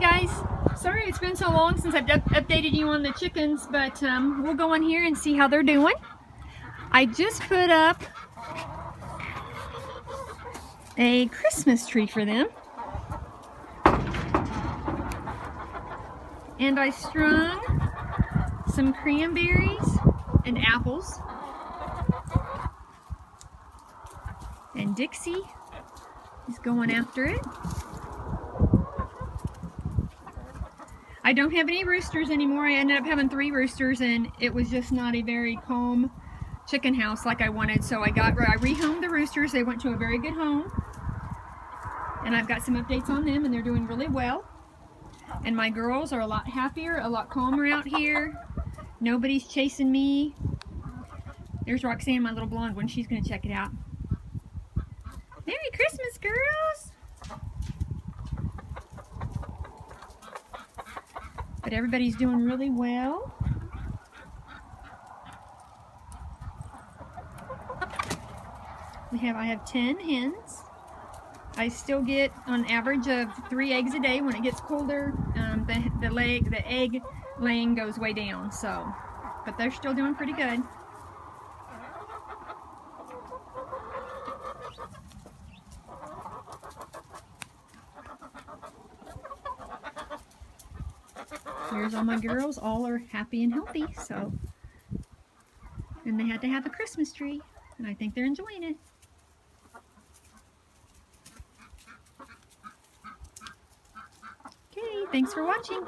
guys, sorry it's been so long since I've updated you on the chickens, but we'll go in here and see how they're doing. I just put up a Christmas tree for them, and I strung some cranberries and apples, and Dixie is going after it. I don't have any roosters anymore. I ended up having 3 roosters, and it was just not a very calm chicken house like I wanted. So I rehomed the roosters. They went to a very good home, and I've got some updates on them, and they're doing really well. And my girls are a lot happier, a lot calmer out here. Nobody's chasing me. There's Roxanne, my little blonde one. She's gonna check it out. Merry Christmas, girls! But everybody's doing really well. I have 10 hens. I still get on average of 3 eggs a day. When it gets colder, the egg laying goes way down. So, but they're still doing pretty good. Here's all my girls. All are happy and healthy. So, and they had to have a Christmas tree, and I think they're enjoying it. Okay, thanks for watching.